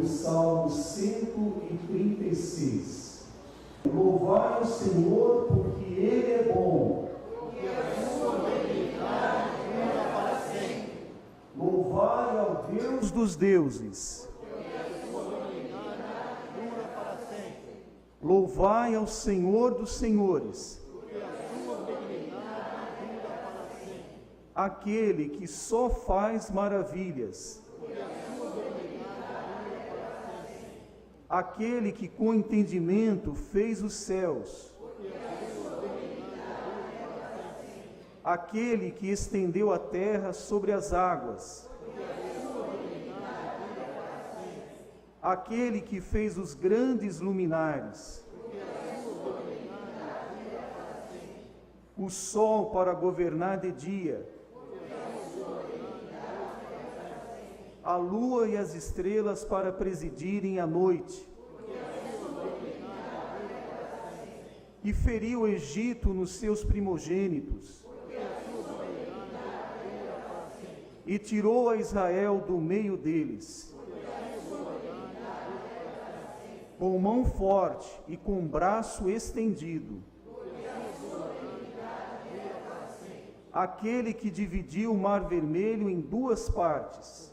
no Salmo 136. Louvai o Senhor, porque Ele é bom. Porque a sua benignidade dura para sempre. Louvai ao Deus dos deuses. Porque a sua benignidade dura para sempre. Louvai ao Senhor dos senhores. Porque a sua benignidade dura para sempre. Aquele que só faz maravilhas. Porque a sua benignidade dura para sempre. Aquele que com entendimento fez os céus. Porque a sua benignidade dura para sempre. Aquele que estendeu a terra sobre as águas. Porque a sua benignidade dura para sempre. Aquele que fez os grandes luminares. Porque a sua benignidade dura para sempre. O sol para governar de dia. A lua e as estrelas para presidirem a noite. E feriu o Egito nos seus primogênitos. E tirou a Israel do meio deles. Com mão forte e com braço estendido. Aquele que dividiu o mar vermelho em duas partes.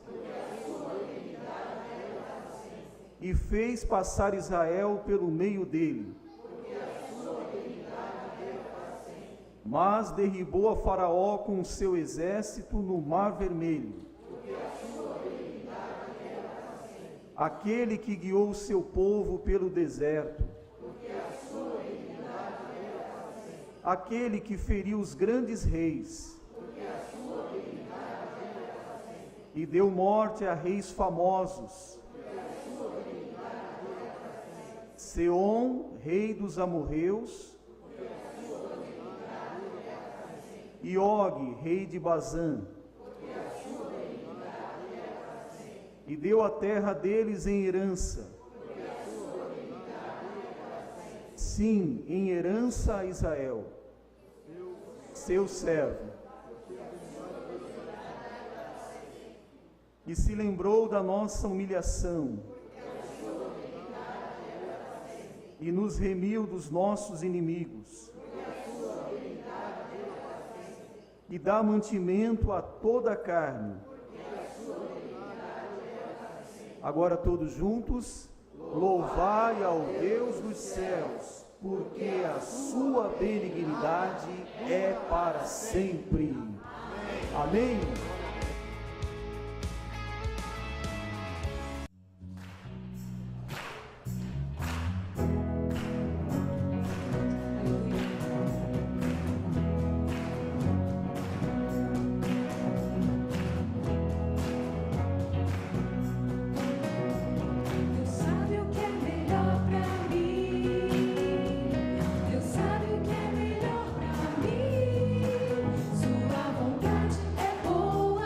E fez passar Israel pelo meio dele. Mas derribou a Faraó com o seu exército no mar vermelho. Aquele que guiou o seu povo pelo deserto. Aquele que feriu os grandes reis. E deu morte a reis famosos. Seom, rei dos amorreus, e Og, rei de Bazã, e deu a terra deles em herança, sim, em herança a Israel, seu servo, e se lembrou da nossa humilhação, e nos remiu dos nossos inimigos, e dá mantimento a toda a carne. Agora todos juntos, louvai ao Deus dos céus, porque a sua benignidade é para sempre. Amém. Sua vontade é boa.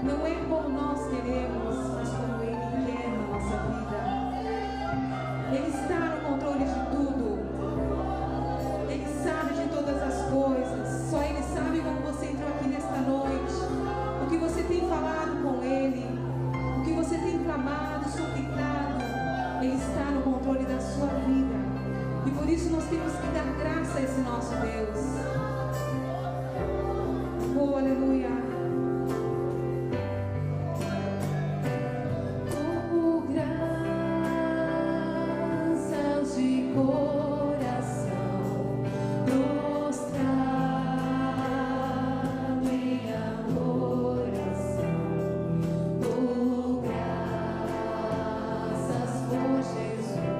Não é como nós queremos, mas como Ele quer na nossa vida. Ele está no controle de tudo. Ele sabe de todas as coisas. Só Ele sabe como você entrou aqui nesta noite. O que você tem falado com Ele. O que você tem clamado, suplicado. Ele está no controle da sua vida. E por isso nós temos que dar graça a esse nosso Deus. Oh, aleluia. Oh, graças de coração, prostrado em adoração. Oh, graças por Jesus, meu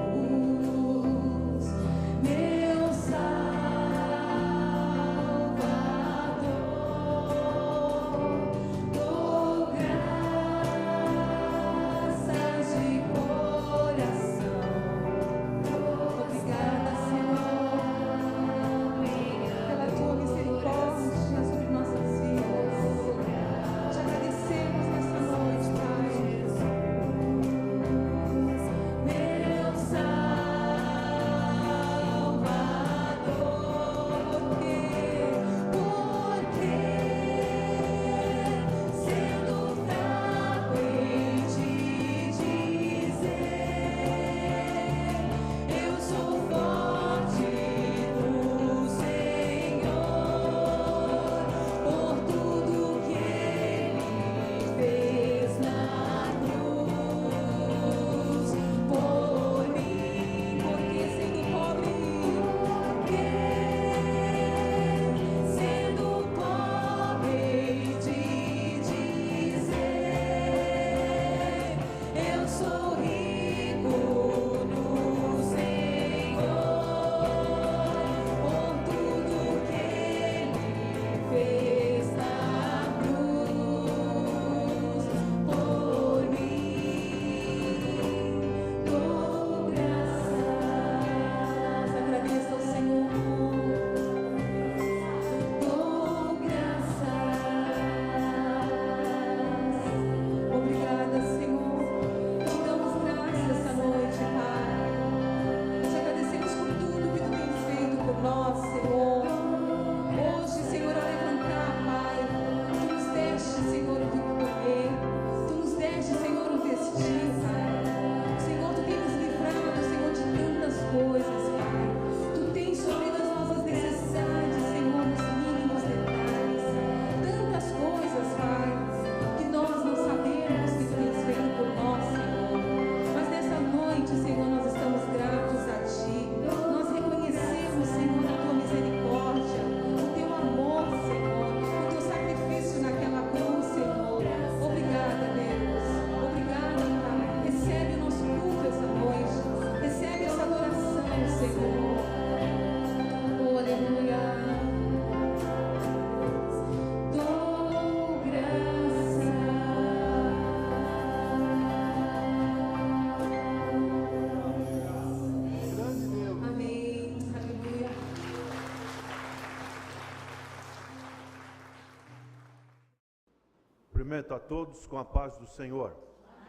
Cumprimento a todos com a paz do Senhor.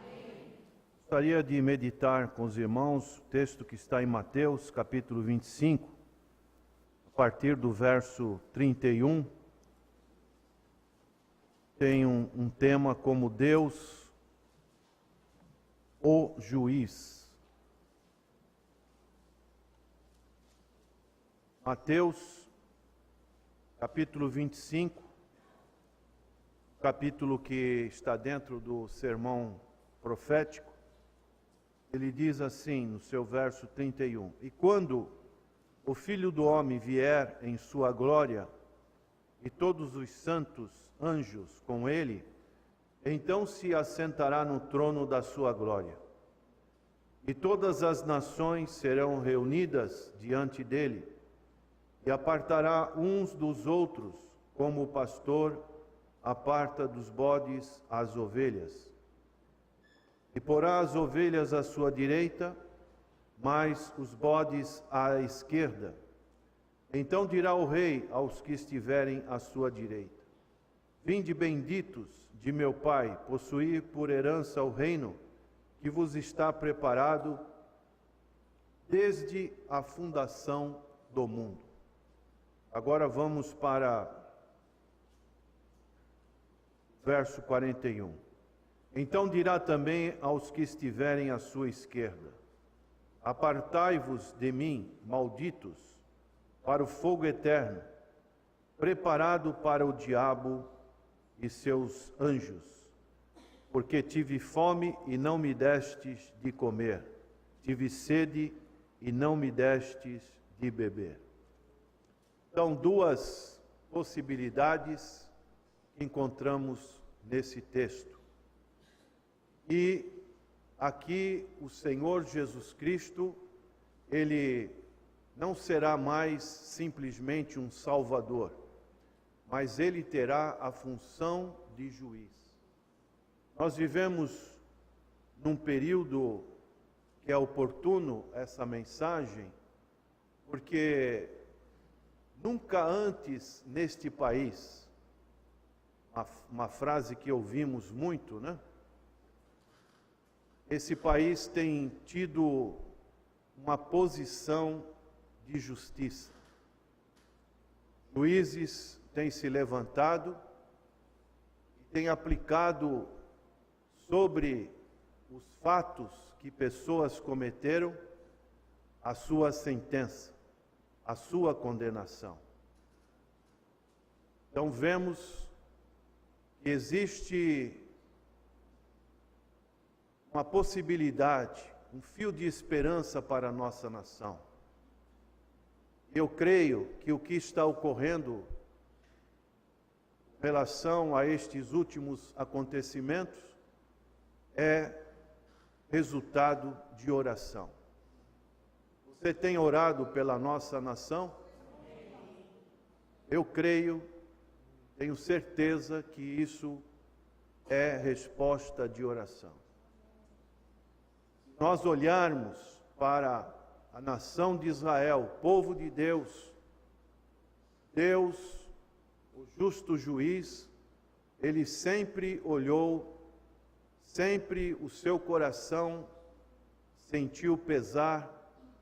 Amém. Gostaria de meditar com os irmãos o texto que está em Mateus, capítulo 25, a partir do verso 31. Tem um tema como Deus, o juiz. Mateus, capítulo 25, capítulo que está dentro do sermão profético. Ele diz assim, no seu verso 31, e quando o Filho do Homem vier em sua glória, e todos os santos anjos com ele, então se assentará no trono da sua glória. E todas as nações serão reunidas diante dele, e apartará uns dos outros, como o pastor aparta dos bodes as ovelhas. E porá as ovelhas à sua direita, mas os bodes à esquerda. Então dirá o rei aos que estiverem à sua direita: Vinde benditos de meu Pai, possuir por herança o reino que vos está preparado desde a fundação do mundo. Agora vamos para verso 41. Então dirá também aos que estiverem à sua esquerda: apartai-vos de mim, malditos, para o fogo eterno, preparado para o diabo e seus anjos. Porque tive fome e não me destes de comer, tive sede e não me destes de beber. Então, duas possibilidades que encontramos nesse texto. E aqui o Senhor Jesus Cristo, Ele não será mais simplesmente um Salvador, mas Ele terá a função de juiz. Nós vivemos num período que é oportuno essa mensagem, porque nunca antes neste país, uma frase que ouvimos muito, né? Esse país tem tido uma posição de justiça. Juízes têm se levantado e têm aplicado sobre os fatos que pessoas cometeram a sua sentença, a sua condenação. Então vemos que existe uma possibilidade, um fio de esperança para a nossa nação. Eu creio que o que está ocorrendo em relação a estes últimos acontecimentos é resultado de oração. Você tem orado pela nossa nação? Eu creio, tenho certeza que isso é resposta de oração. Se nós olharmos para a nação de Israel, o povo de Deus, Deus, o justo juiz, ele sempre olhou, sempre o seu coração sentiu pesar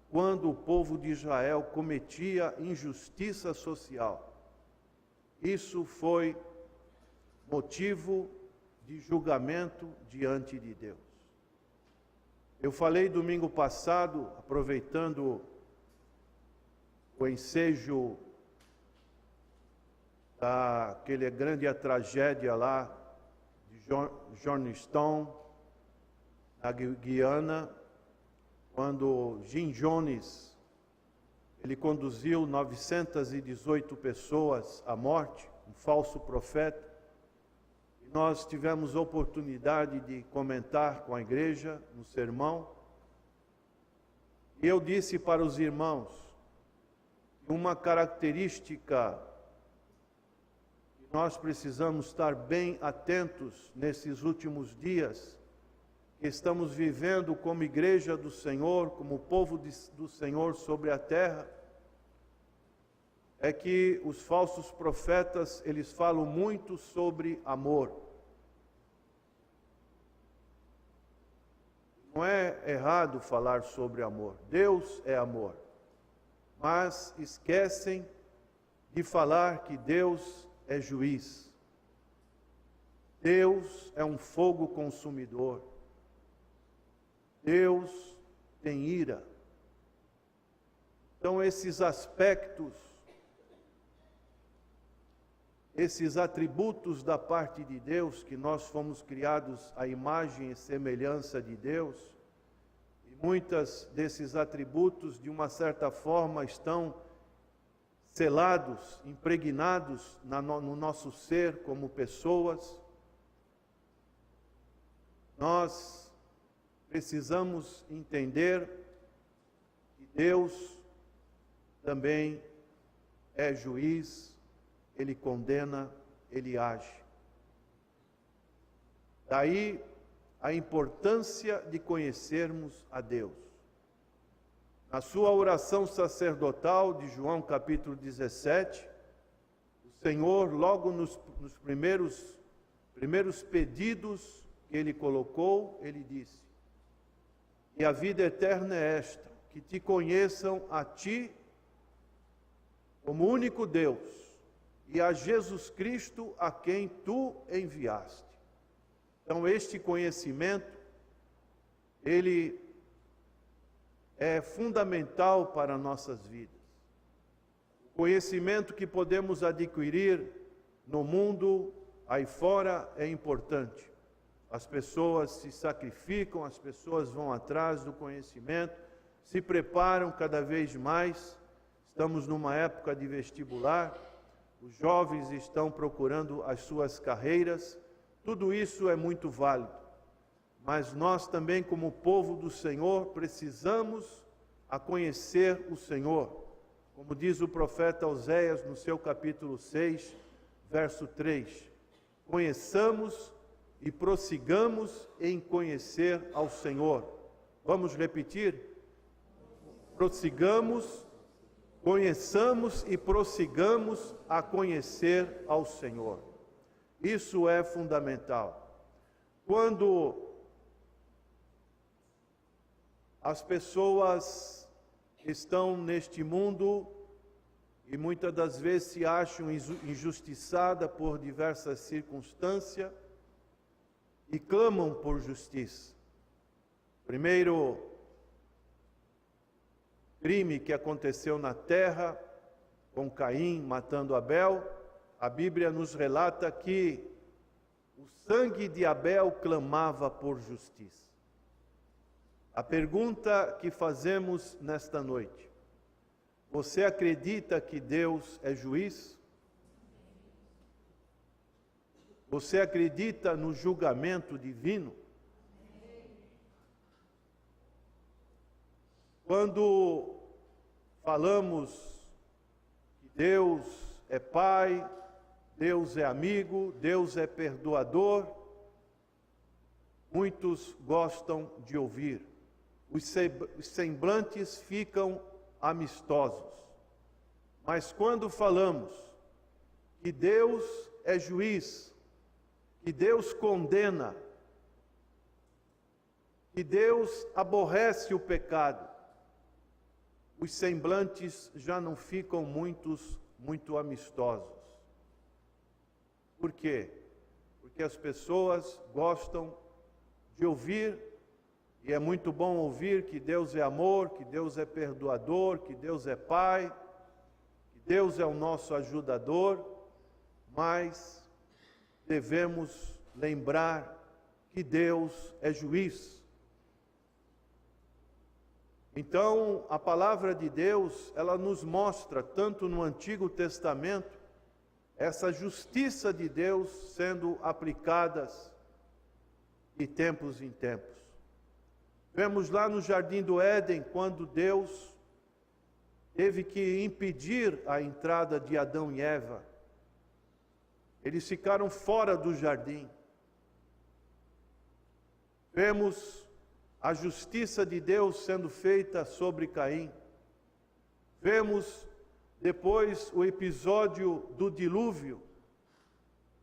quando o povo de Israel cometia injustiça social. Isso foi motivo de julgamento diante de Deus. Eu falei domingo passado, aproveitando o ensejo daquela grande tragédia lá de Johnstown, na Guiana, quando Jim Jones, ele conduziu 918 pessoas à morte, um falso profeta. E nós tivemos oportunidade de comentar com a igreja no sermão. E eu disse para os irmãos que uma característica que nós precisamos estar bem atentos nesses últimos dias, que estamos vivendo como igreja do Senhor, como povo do Senhor sobre a terra, é que os falsos profetas, eles falam muito sobre amor. Não é errado falar sobre amor. Deus é amor. Mas esquecem de falar que Deus é juiz. Deus é um fogo consumidor. Deus tem ira. Então esses aspectos, esses atributos da parte de Deus, que nós fomos criados à imagem e semelhança de Deus, e muitos desses atributos, de uma certa forma, estão selados, impregnados no nosso ser como pessoas. Nós precisamos entender que Deus também é juiz, Ele condena, Ele age. Daí a importância de conhecermos a Deus. Na sua oração sacerdotal de João capítulo 17, o Senhor, logo nos primeiros pedidos que ele colocou, ele disse: e a vida eterna é esta, que te conheçam a ti como único Deus e a Jesus Cristo a quem tu enviaste. Então este conhecimento, ele é fundamental para nossas vidas. O conhecimento que podemos adquirir no mundo aí fora é importante. As pessoas se sacrificam, as pessoas vão atrás do conhecimento, se preparam cada vez mais. Estamos numa época de vestibular, os jovens estão procurando as suas carreiras. Tudo isso é muito válido. Mas nós também, como povo do Senhor, precisamos conhecer o Senhor. Como diz o profeta Oséias no seu capítulo 6, verso 3. Conheçamos e prossigamos em conhecer ao Senhor. Vamos repetir? Prossigamos, conheçamos e prossigamos a conhecer ao Senhor. Isso é fundamental. Quando as pessoas estão neste mundo e muitas das vezes se acham injustiçadas por diversas circunstâncias e clamam por justiça. Primeiro crime que aconteceu na terra, com Caim matando Abel, a Bíblia nos relata que o sangue de Abel clamava por justiça. A pergunta que fazemos nesta noite: você acredita que Deus é juiz? Você acredita no julgamento divino? Quando falamos que Deus é Pai, Deus é amigo, Deus é perdoador, muitos gostam de ouvir. Os semblantes ficam amistosos. Mas quando falamos que Deus é juiz, que Deus condena, que Deus aborrece o pecado, os semblantes já não ficam muito amistosos. Por quê? Porque as pessoas gostam de ouvir, e é muito bom ouvir que Deus é amor, que Deus é perdoador, que Deus é Pai, que Deus é o nosso ajudador, mas devemos lembrar que Deus é juiz. Então, a palavra de Deus, ela nos mostra, tanto no Antigo Testamento, essa justiça de Deus sendo aplicadas de tempos em tempos. Vemos lá no Jardim do Éden, quando Deus teve que impedir a entrada de Adão e Eva. Eles ficaram fora do jardim. Vemos a justiça de Deus sendo feita sobre Caim. Vemos depois o episódio do dilúvio,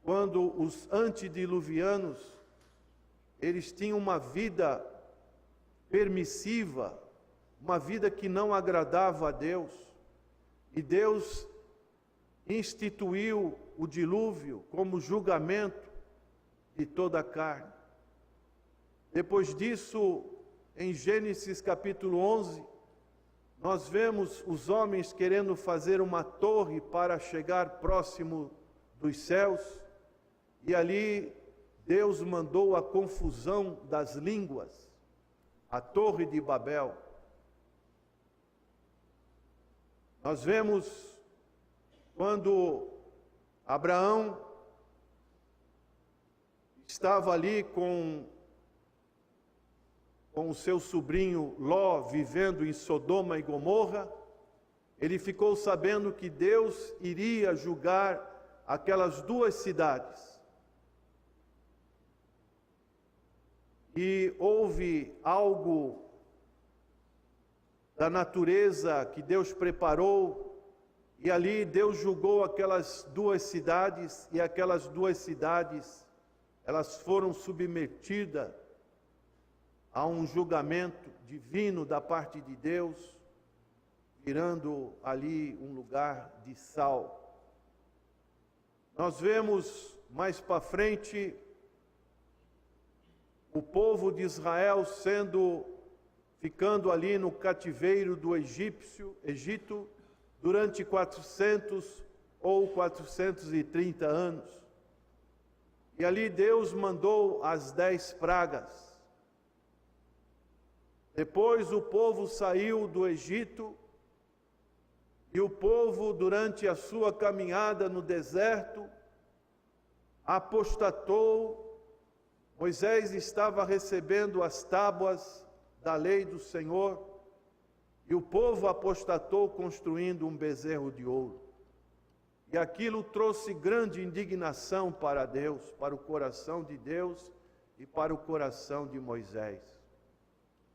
quando os antediluvianos, eles tinham uma vida permissiva, uma vida que não agradava a Deus, e Deus instituiu o dilúvio como julgamento de toda a carne. Depois disso, em Gênesis capítulo 11, nós vemos os homens querendo fazer uma torre para chegar próximo dos céus, e ali Deus mandou a confusão das línguas, a Torre de Babel. Nós vemos quando Abraão estava ali com o seu sobrinho Ló, vivendo em Sodoma e Gomorra, ele ficou sabendo que Deus iria julgar aquelas duas cidades. E houve algo da natureza que Deus preparou, e ali Deus julgou aquelas duas cidades, e aquelas duas cidades elas foram submetidas a um julgamento divino da parte de Deus, virando ali um lugar de sal. Nós vemos mais para frente o povo de Israel ficando ali no cativeiro do Egito durante 400 ou 430 anos. E ali Deus mandou as 10 pragas. Depois o povo saiu do Egito e o povo, durante a sua caminhada no deserto, apostatou. Moisés estava recebendo as tábuas da lei do Senhor e o povo apostatou construindo um bezerro de ouro. E aquilo trouxe grande indignação para Deus, para o coração de Deus e para o coração de Moisés.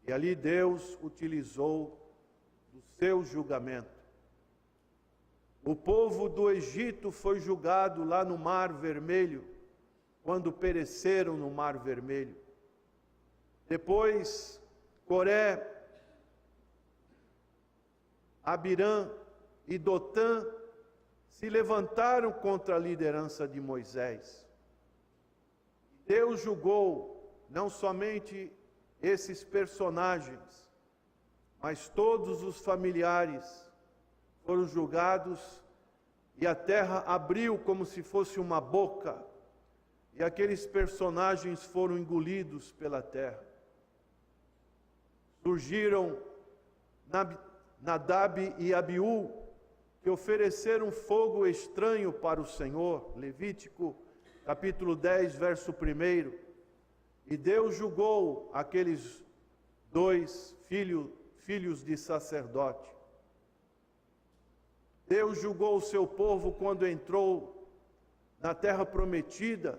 E ali Deus utilizou do seu julgamento. O povo do Egito foi julgado lá no Mar Vermelho, quando pereceram no Mar Vermelho. Depois, Coré, Abirã e Dotã se levantaram contra a liderança de Moisés. Deus julgou não somente esses personagens, mas todos os familiares foram julgados, e a terra abriu como se fosse uma boca, e aqueles personagens foram engolidos pela terra. Surgiram Nadab e Abiú, que ofereceram fogo estranho para o Senhor, Levítico capítulo 10, verso 1. E Deus julgou aqueles 2 filhos de sacerdote. Deus julgou o seu povo quando entrou na terra prometida,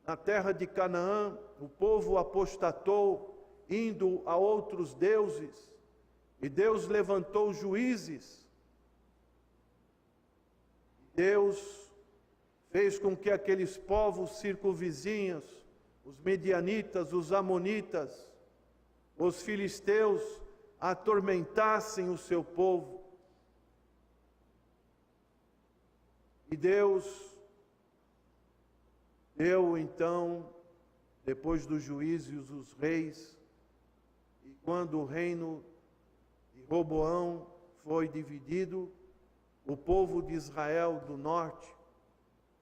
na terra de Canaã. O povo apostatou, indo a outros deuses, e Deus levantou juízes. Deus fez com que aqueles povos circunvizinhos, os medianitas, os amonitas, os filisteus, atormentassem o seu povo. E Deus deu então, depois dos juízes, os reis, e quando o reino de Roboão foi dividido, o povo de Israel do norte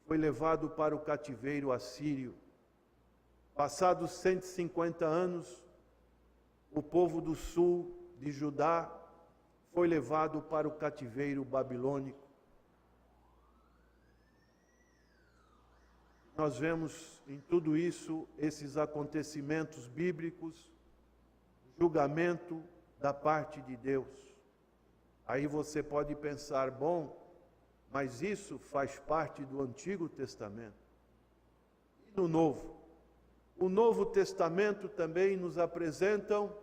foi levado para o cativeiro assírio. Passados 150 anos, o povo do sul de Judá foi levado para o cativeiro babilônico. Nós vemos em tudo isso, esses acontecimentos bíblicos, julgamento da parte de Deus. Aí você pode pensar, bom, mas isso faz parte do Antigo Testamento. E no Novo? O Novo Testamento também nos apresentam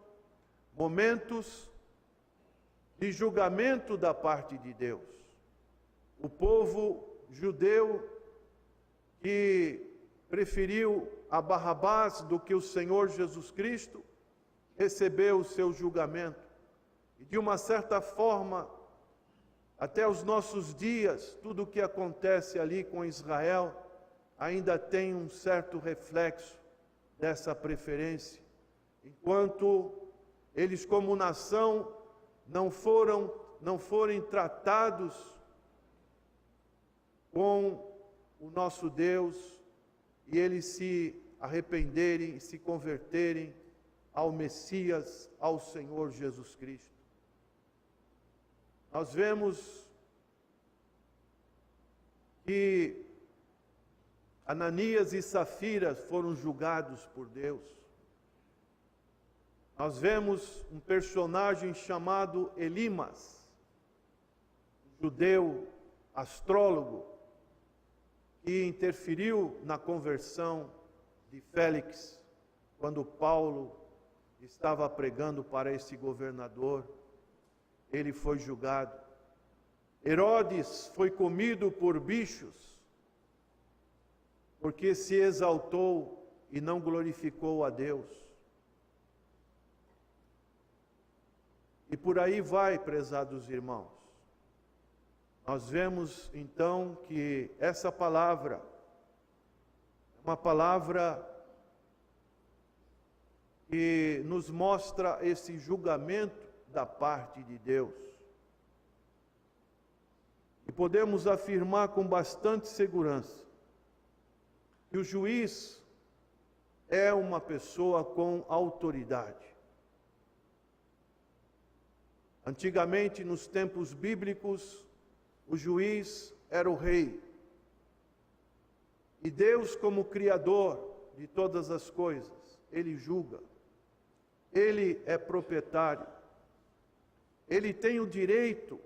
momentos de julgamento da parte de Deus. O povo judeu que preferiu a Barrabás do que o Senhor Jesus Cristo, recebeu o seu julgamento. E de uma certa forma, até os nossos dias, tudo o que acontece ali com Israel ainda tem um certo reflexo dessa preferência. Enquanto eles como nação não forem tratados com o nosso Deus, e eles se arrependerem e se converterem ao Messias, ao Senhor Jesus Cristo. Nós vemos que Ananias e Safira foram julgados por Deus. Nós vemos um personagem chamado Elimas, judeu, astrólogo, que interferiu na conversão de Félix, quando Paulo estava pregando para esse governador. Ele foi julgado. Herodes foi comido por bichos porque se exaltou e não glorificou a Deus. E por aí vai, prezados irmãos. Nós vemos então que essa palavra é uma palavra que nos mostra esse julgamento da parte de Deus. E podemos afirmar com bastante segurança que o juiz é uma pessoa com autoridade. Antigamente, nos tempos bíblicos, o juiz era o rei. E Deus, como Criador de todas as coisas, Ele julga. Ele é proprietário. Ele tem o direito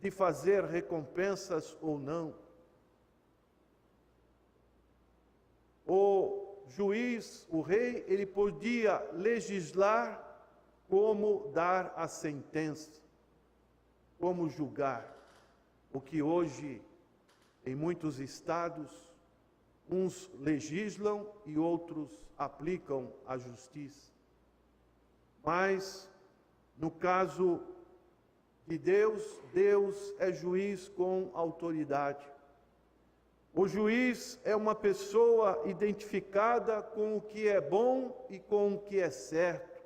de fazer recompensas ou não. O juiz, o rei, ele podia legislar como dar a sentença, como julgar. O que hoje, em muitos estados, uns legislam e outros aplicam a justiça. Mas, no caso de Deus, Deus é juiz com autoridade. O juiz é uma pessoa identificada com o que é bom e com o que é certo.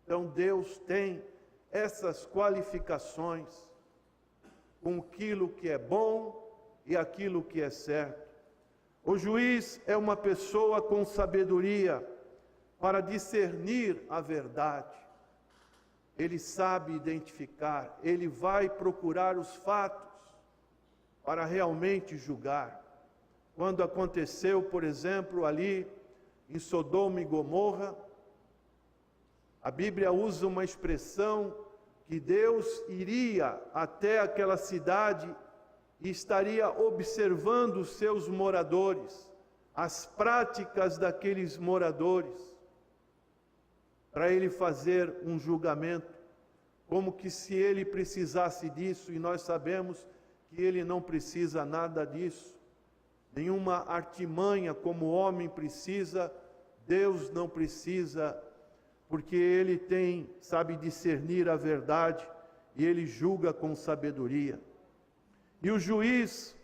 Então Deus tem essas qualificações com aquilo que é bom e aquilo que é certo. O juiz é uma pessoa com sabedoria para discernir a verdade. Ele sabe identificar, ele vai procurar os fatos para realmente julgar. Quando aconteceu, por exemplo, ali em Sodoma e Gomorra, a Bíblia usa uma expressão que Deus iria até aquela cidade e estaria observando os seus moradores, as práticas daqueles moradores, para ele fazer um julgamento, como que se ele precisasse disso, e nós sabemos que ele não precisa nada disso, nenhuma artimanha como o homem precisa, Deus não precisa, porque ele sabe discernir a verdade e ele julga com sabedoria. E o juiz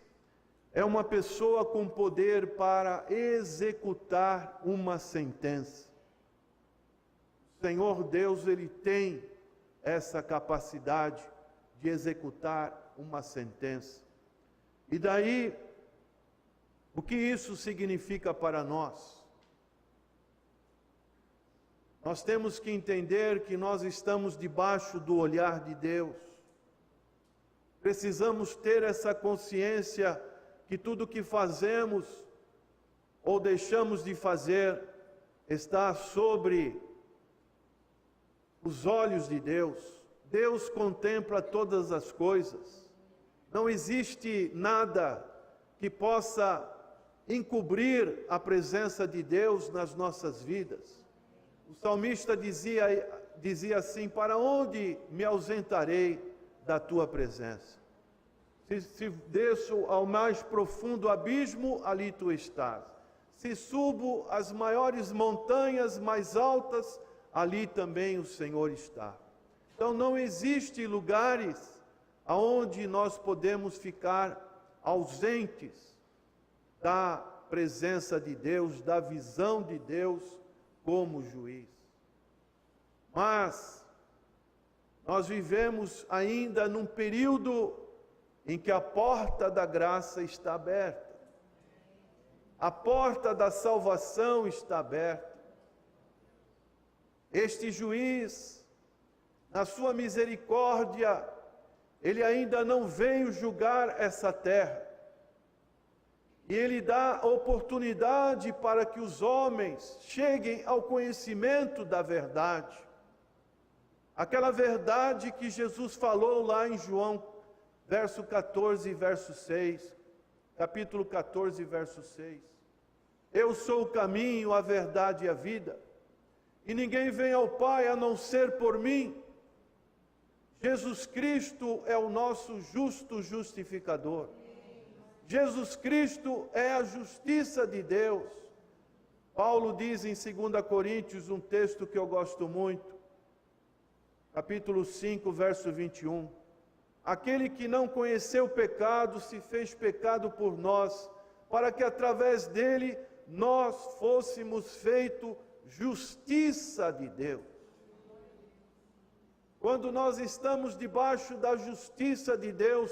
é uma pessoa com poder para executar uma sentença. O Senhor Deus, ele tem essa capacidade de executar uma sentença. E daí, o que isso significa para nós? Nós temos que entender que nós estamos debaixo do olhar de Deus. Precisamos ter essa consciência que tudo que fazemos ou deixamos de fazer está sobre os olhos de Deus. Deus contempla todas as coisas. Não existe nada que possa encobrir a presença de Deus nas nossas vidas. O salmista dizia assim: para onde me ausentarei da tua presença? Se desço ao mais profundo abismo, ali tu estás. Se subo às maiores montanhas mais altas, ali também o Senhor está. Então não existe lugares aonde nós podemos ficar ausentes da presença de Deus, da visão de Deus como juiz. Mas nós vivemos ainda num período em que a porta da graça está aberta. A porta da salvação está aberta. Este juiz, na sua misericórdia, ele ainda não veio julgar essa terra. E ele dá oportunidade para que os homens cheguem ao conhecimento da verdade. Aquela verdade que Jesus falou lá em João, verso 14, verso 6. Capítulo 14, verso 6. Eu sou o caminho, a verdade e a vida. E ninguém vem ao Pai a não ser por mim. Jesus Cristo é o nosso justo justificador. Jesus Cristo é a justiça de Deus. Paulo diz em 2 Coríntios, um texto que eu gosto muito, capítulo 5, verso 21. Aquele que não conheceu o pecado se fez pecado por nós, para que através dele nós fôssemos feito justiça de Deus. Quando nós estamos debaixo da justiça de Deus,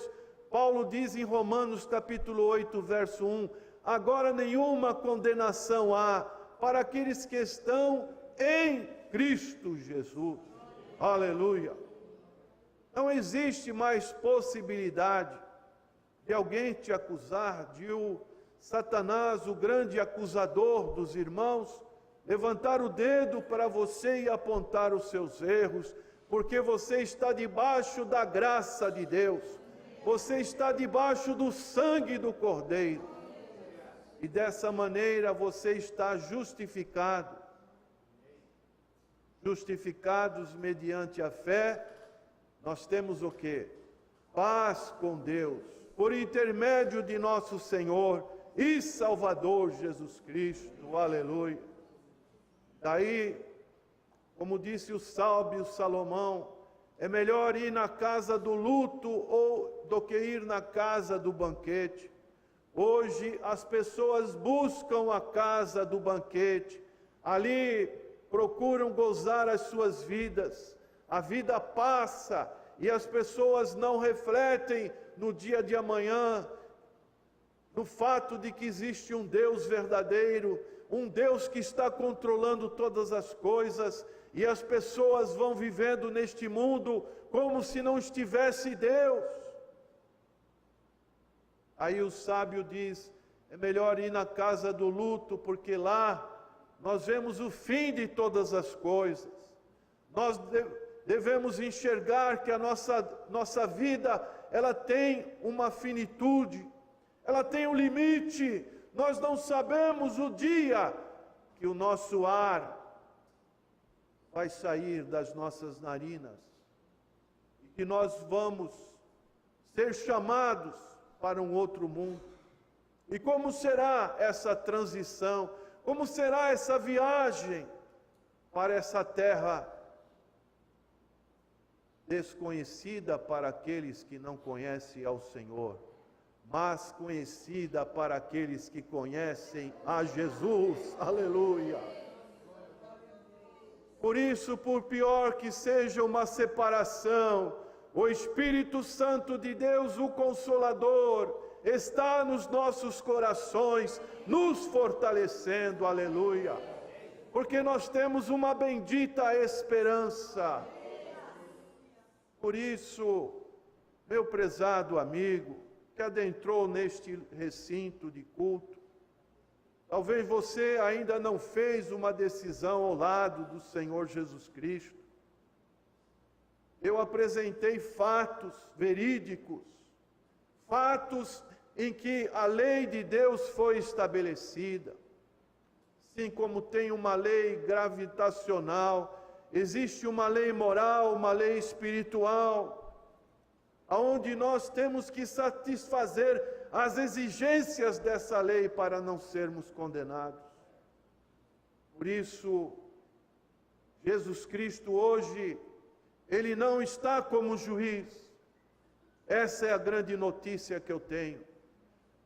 Paulo diz em Romanos capítulo 8, verso 1, agora nenhuma condenação há para aqueles que estão em Cristo Jesus. Aleluia! Não existe mais possibilidade de alguém te acusar, de o Satanás, o grande acusador dos irmãos, levantar o dedo para você e apontar os seus erros, porque você está debaixo da graça de Deus, você está debaixo do sangue do Cordeiro, e dessa maneira você está justificado. Justificados mediante a fé, nós temos o quê? Paz com Deus, por intermédio de nosso Senhor e Salvador Jesus Cristo, aleluia. Daí, como disse o sábio Salomão, é melhor ir na casa do luto do que ir na casa do banquete. Hoje as pessoas buscam a casa do banquete, ali procuram gozar as suas vidas. A vida passa e as pessoas não refletem no dia de amanhã, no fato de que existe um Deus verdadeiro, um Deus que está controlando todas as coisas, e as pessoas vão vivendo neste mundo como se não estivesse Deus. Aí o sábio diz, é melhor ir na casa do luto, porque lá nós vemos o fim de todas as coisas. Nós devemos enxergar que a nossa vida, ela tem uma finitude, ela tem um limite. Nós não sabemos o dia que o nosso ar vai sair das nossas narinas e que nós vamos ser chamados para um outro mundo. E como será essa transição? Como será essa viagem para essa terra desconhecida para aqueles que não conhecem ao Senhor, mas conhecida para aqueles que conhecem a Jesus? Aleluia! Por isso, por pior que seja uma separação, o Espírito Santo de Deus, o Consolador, está nos nossos corações, nos fortalecendo, aleluia, porque nós temos uma bendita esperança. Por isso, meu prezado amigo, que adentrou neste recinto de culto, talvez você ainda não fez uma decisão ao lado do Senhor Jesus Cristo. Eu apresentei fatos verídicos, fatos em que a lei de Deus foi estabelecida. Assim como tem uma lei gravitacional, existe uma lei moral, uma lei espiritual, aonde nós temos que satisfazer as exigências dessa lei para não sermos condenados. Por isso, Jesus Cristo hoje, Ele não está como juiz. Essa é a grande notícia que eu tenho.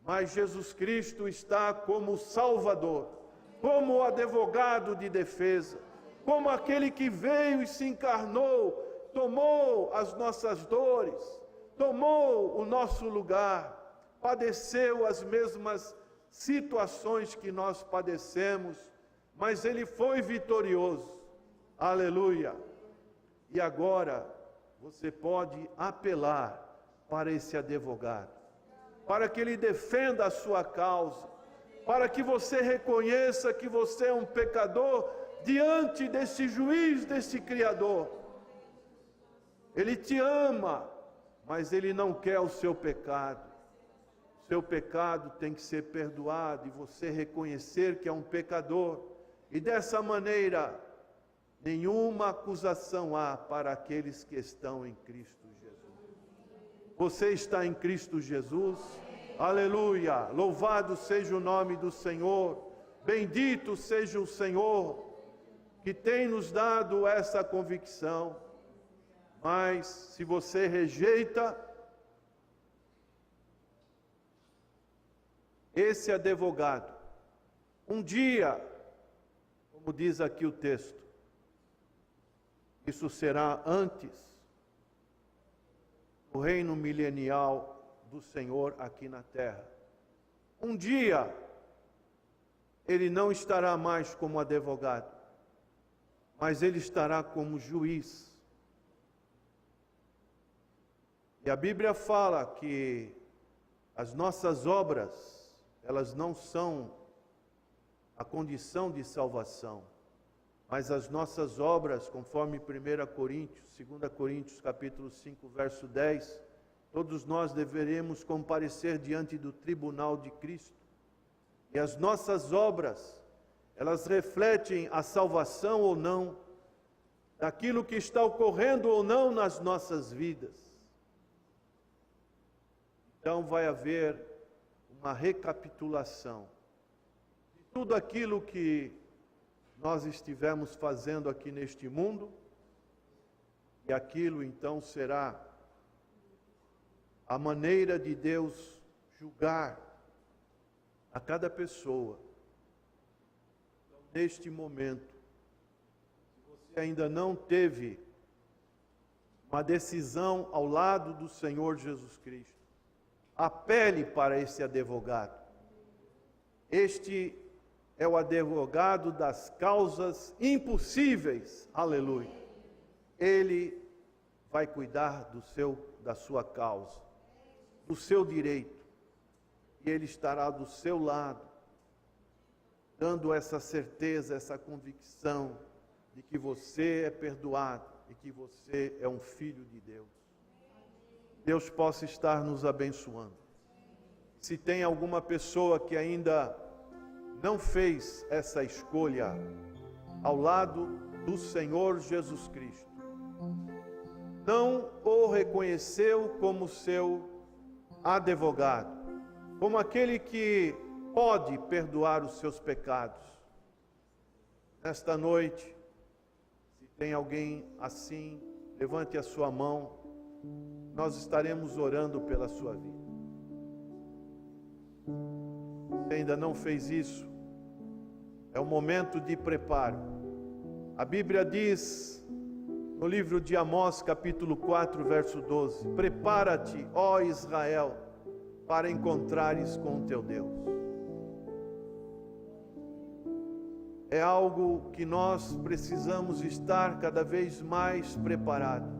Mas Jesus Cristo está como Salvador, como advogado de defesa, como aquele que veio e se encarnou, tomou as nossas dores, tomou o nosso lugar, padeceu as mesmas situações que nós padecemos, mas Ele foi vitorioso. Aleluia! E agora você pode apelar para esse advogado, para que ele defenda a sua causa, para que você reconheça que você é um pecador diante desse juiz, desse Criador. Ele te ama, mas Ele não quer o seu pecado. Seu pecado tem que ser perdoado e você reconhecer que é um pecador. E dessa maneira, nenhuma acusação há para aqueles que estão em Cristo Jesus. Você está em Cristo Jesus? Aleluia! Louvado seja o nome do Senhor. Bendito seja o Senhor que tem nos dado essa convicção. Mas se você rejeita esse advogado, um dia, como diz aqui o texto, isso será antes do reino milenial do Senhor aqui na terra. Um dia, ele não estará mais como advogado, mas ele estará como juiz. E a Bíblia fala que as nossas obras, elas não são a condição de salvação, mas as nossas obras, conforme 1 Coríntios, 2 Coríntios capítulo 5, verso 10, todos nós deveremos comparecer diante do tribunal de Cristo. E as nossas obras, elas refletem a salvação ou não, daquilo que está ocorrendo ou não nas nossas vidas. Então vai haver uma recapitulação de tudo aquilo que nós estivemos fazendo aqui neste mundo, e aquilo então será a maneira de Deus julgar a cada pessoa. Então, neste momento, se você ainda não teve uma decisão ao lado do Senhor Jesus Cristo, apele para esse advogado. Este é o advogado das causas impossíveis. Aleluia. Ele vai cuidar da sua causa, do seu direito. E ele estará do seu lado, dando essa certeza, essa convicção de que você é perdoado e que você é um filho de Deus. Deus possa estar nos abençoando. Se tem alguma pessoa que ainda não fez essa escolha ao lado do Senhor Jesus Cristo, não o reconheceu como seu advogado, como aquele que pode perdoar os seus pecados, nesta noite, se tem alguém assim, levante a sua mão. Nós estaremos orando pela sua vida. Se ainda não fez isso, é um momento de preparo. A Bíblia diz, no livro de Amós, capítulo 4, verso 12: prepara-te, ó Israel, para encontrares com o teu Deus. É algo que nós precisamos estar cada vez mais preparados.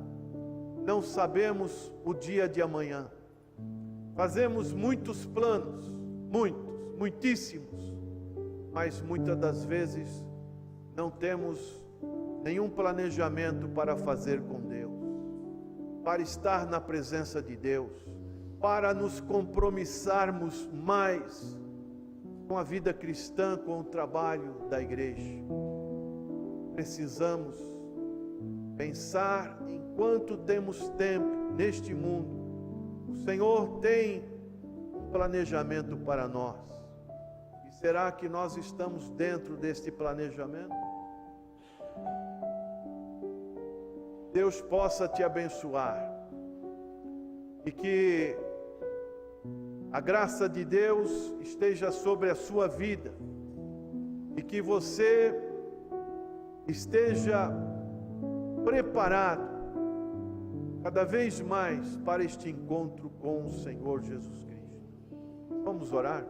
Não sabemos o dia de amanhã. Fazemos muitos planos, muitíssimos, mas muitas das vezes não temos nenhum planejamento para fazer com Deus, para estar na presença de Deus, para nos compromissarmos mais com a vida cristã, com o trabalho da igreja. Precisamos pensar enquanto temos tempo neste mundo. O Senhor tem um planejamento para nós. E será que nós estamos dentro deste planejamento? Deus possa te abençoar e que a graça de Deus esteja sobre a sua vida e que você esteja preparado cada vez mais para este encontro com o Senhor Jesus Cristo. Vamos orar?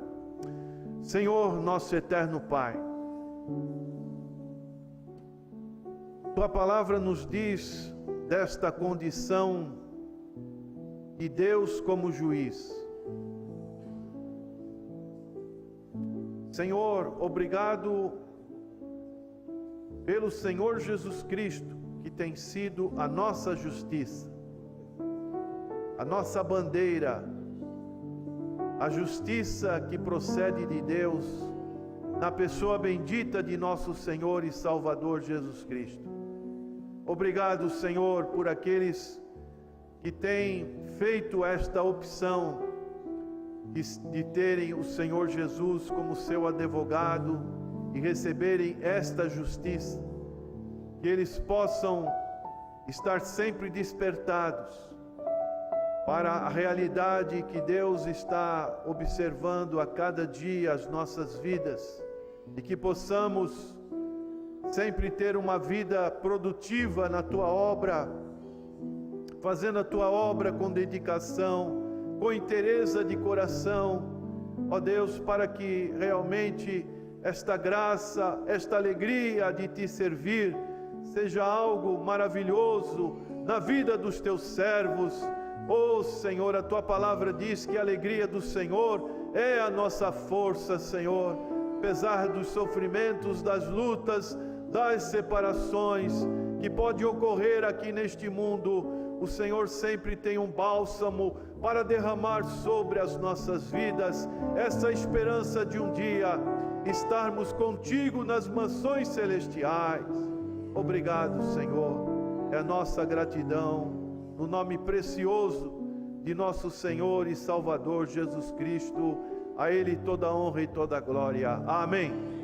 Senhor, nosso eterno Pai, Tua palavra nos diz desta condição de Deus como juiz. Senhor, obrigado pelo Senhor Jesus Cristo, que tem sido a nossa justiça, a nossa bandeira, a justiça que procede de Deus, na pessoa bendita de nosso Senhor e Salvador Jesus Cristo. Obrigado, Senhor, por aqueles que têm feito esta opção de terem o Senhor Jesus como seu advogado e receberem esta justiça, que eles possam estar sempre despertados para a realidade que Deus está observando a cada dia as nossas vidas, e que possamos sempre ter uma vida produtiva na Tua obra, fazendo a Tua obra com dedicação, com inteireza de coração, ó Deus, para que realmente esta graça, esta alegria de Te servir, seja algo maravilhoso na vida dos Teus servos. Oh Senhor, a Tua palavra diz que a alegria do Senhor é a nossa força, Senhor. Apesar dos sofrimentos, das lutas, das separações que pode ocorrer aqui neste mundo, o Senhor sempre tem um bálsamo para derramar sobre as nossas vidas, essa esperança de um dia estarmos contigo nas mansões celestiais. Obrigado, Senhor, é a nossa gratidão, no nome precioso de nosso Senhor e Salvador Jesus Cristo. A Ele toda a honra e toda a glória. Amém.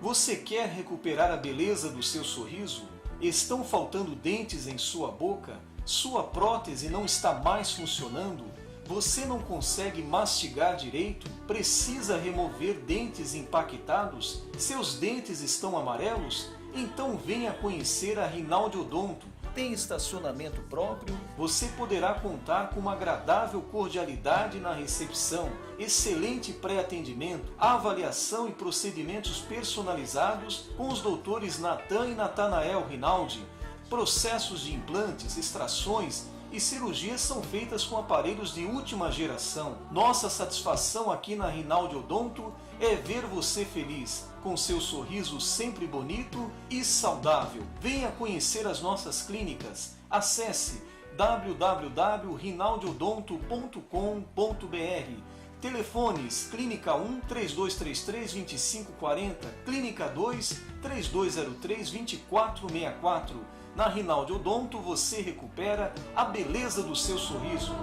Você quer recuperar a beleza do seu sorriso? Estão faltando dentes em sua boca? Sua prótese não está mais funcionando? Você não consegue mastigar direito? Precisa remover dentes impactados? Seus dentes estão amarelos? Então venha conhecer a Rinaldi Odonto. Tem estacionamento próprio? Você poderá contar com uma agradável cordialidade na recepção, excelente pré-atendimento, avaliação e procedimentos personalizados com os doutores Natan e Natanael Rinaldi. Processos de implantes, extrações e cirurgias são feitas com aparelhos de última geração. Nossa satisfação aqui na Rinaldi Odonto é ver você feliz, com seu sorriso sempre bonito e saudável. Venha conhecer as nossas clínicas. Acesse www.rinaldiodonto.com.br. Telefones: Clínica 1 3233 2540, Clínica 2 3203 2464. Na Rinaldi Odonto você recupera a beleza do seu sorriso.